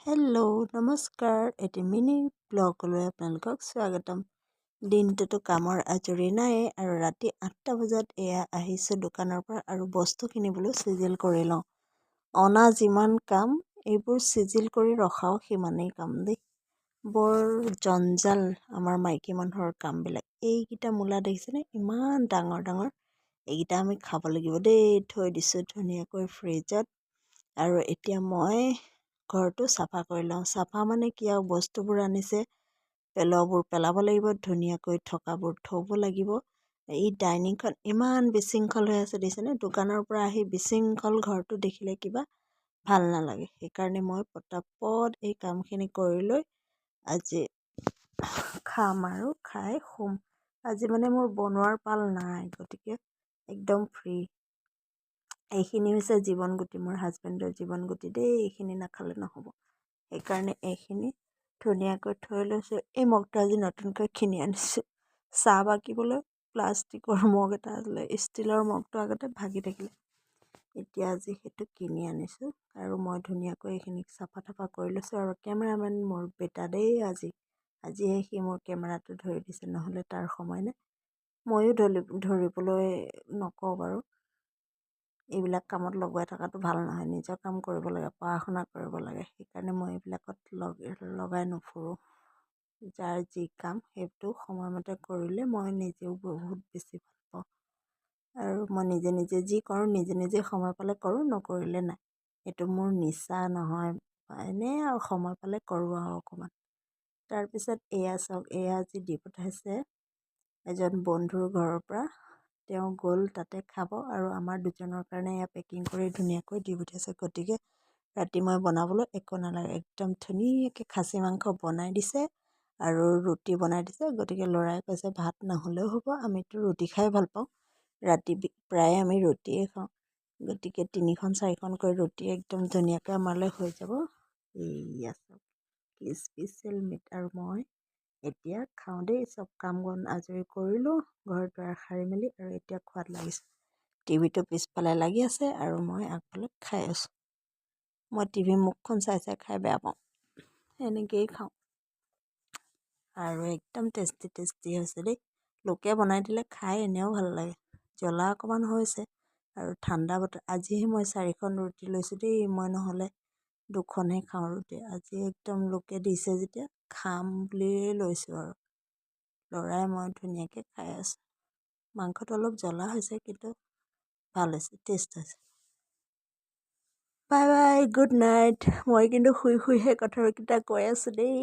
Hello' নমস্কাৰ, এটি mini ব্লগলৈ আপোনালোকক স্বাগতম। দিনটোতো কামৰ আজৰি নাই আৰু ৰাতি 8টা বজাত এয়া আহিছোঁ দোকানৰ পৰা আৰু বস্তু কিনিবলৈ চিজিল কৰি লওঁ। অনা যিমান কাম এইবোৰ চিজিল কৰি ৰখাও সিমানেই কাম দেই। বৰ জঞ্জাল আমাৰ মাইকী মানুহৰ কামবিলাক। এইকেইটা মূলা দেখিছেনে, ইমান ডাঙৰ ডাঙৰ। এইকেইটা আমি খাব লাগিব দেই। থৈ দিছোঁ ধুনীয়াকৈ ফ্ৰিজত। আৰু এতিয়া মই ঘৰটো চাফা কৰি লওঁ। চাফা মানে কি আৰু, বস্তুবোৰ আনিছে পেলোৱাবোৰ পেলাব লাগিব, ধুনীয়াকৈ থকাবোৰ থ'ব লাগিব। এই ডাইনিংখন ইমান বিশৃংখল হৈ আছে দেখিছেনে। দোকানৰ পৰা আহি বিশৃংখল ঘৰটো দেখিলে কিবা ভাল নালাগে। সেইকাৰণে মই পটাপট এই কামখিনি কৰি লৈ আজি খাম আৰু খাই শুম। আজি মানে মোৰ বনোৱাৰ পাল নাই, গতিকে একদম ফ্ৰী। এইখিনি হৈছে জীৱন গুটি, মোৰ হাজবেণ্ডৰ জীৱন গুটি দেই। এইখিনি নাখালে নহ'ব, সেইকাৰণে এইখিনি ধুনীয়াকৈ থৈ লৈছোঁ। এই মগটো আজি নতুনকৈ কিনি আনিছোঁ চাহ বাকিবলৈ। প্লাষ্টিকৰ মগ এটা আছিলে, ষ্টীলৰ মগটো আগতে ভাগি থাকিলে, এতিয়া আজি সেইটো কিনি আনিছোঁ। আৰু মই ধুনীয়াকৈ এইখিনি চাফা তাফা কৰি লৈছোঁ। আৰু কেমেৰামেন মোৰ বেটা দেই। আজিহে সি মোৰ কেমেৰাটো ধৰি দিছে, নহ'লে তাৰ সময় নাই। ময়ো ধৰিবলৈ নকওঁ বাৰু। এইবিলাক কামত লগাই থকাটো ভাল নহয়, নিজৰ কাম কৰিব লাগে, পঢ়া শুনা কৰিব লাগে। সেইকাৰণে মই এইবিলাকত লগাই নুফুৰোঁ। যাৰ যি কাম সেইটো সময়মতে কৰিলে মই নিজেও বহুত বেছি ভাল পাওঁ। আৰু মই নিজে নিজে যি কৰোঁ, নিজে নিজে সময় পালে কৰোঁ, নকৰিলে নাই। এইটো মোৰ নিচা নহয়, এনেই আৰু সময় পালে কৰোঁ আৰু অকণমান। তাৰপিছত এয়া চাওক, এয়া আজি দি পঠাইছে এজন বন্ধুৰ ঘৰৰ পৰা। তেওঁ গ'ল তাতে খাব, আৰু আমাৰ দুজনৰ কাৰণে এয়া পেকিং কৰি ধুনীয়াকৈ দি পঠিয়াইছে। গতিকে ৰাতি মই বনাবলৈ একো নালাগে, একদম ধুনীয়াকৈ খাচী মাংস বনাই দিছে আৰু ৰুটি বনাই দিছে। গতিকে ল'ৰাই কৈছে ভাত নহ'লেও হ'ব, আমিতো ৰুটি খাই ভাল পাওঁ, ৰাতি প্ৰায় আমি ৰুটিয়ে খাওঁ। গতিকে 3খন 4খনকৈ ৰুটি একদম ধুনীয়াকৈ আমালৈ হৈ যাব। এইয়া চাওক কি স্পেচিয়েল মিট। আৰু মই এতিয়া খাওঁ দেই। চব কাম বন আজৰি কৰিলোঁ, ঘৰ দুৱাৰ সাৰি মেলি, আৰু এতিয়া খোৱাত লাগিছোঁ। টিভিটো পিছফালে লাগি আছে আৰু মই আগফালে খাই আছোঁ। মই টিভি মুখখন চাই চাই খাই বেয়া পাওঁ, এনেকৈয়ে খাওঁ। আৰু একদম টেষ্টি টেষ্টি হৈছে দেই। লোকে বনাই দিলে খাই এনেও ভাল লাগে। জ্বলা অকণমান হৈছে আৰু ঠাণ্ডা বতৰ। আজিহে মই 4খন ৰুটি লৈছোঁ দেই, মই নহ'লে 2খনহে খাওঁ ৰুটি। আজি একদম লোকে দিছে যেতিয়া খাম বুলিয়ে লৈছোঁ। আৰু ল'ৰাই মই ধুনীয়াকৈ খাই আছোঁ। মাংসটো অলপ জ্বলা হৈছে, কিন্তু ভাল হৈছে, টেষ্ট হৈছে। Bye bye, good night. মই কিন্তু শুই শুইহে কথাকেইটা কৈ আছোঁ দেই।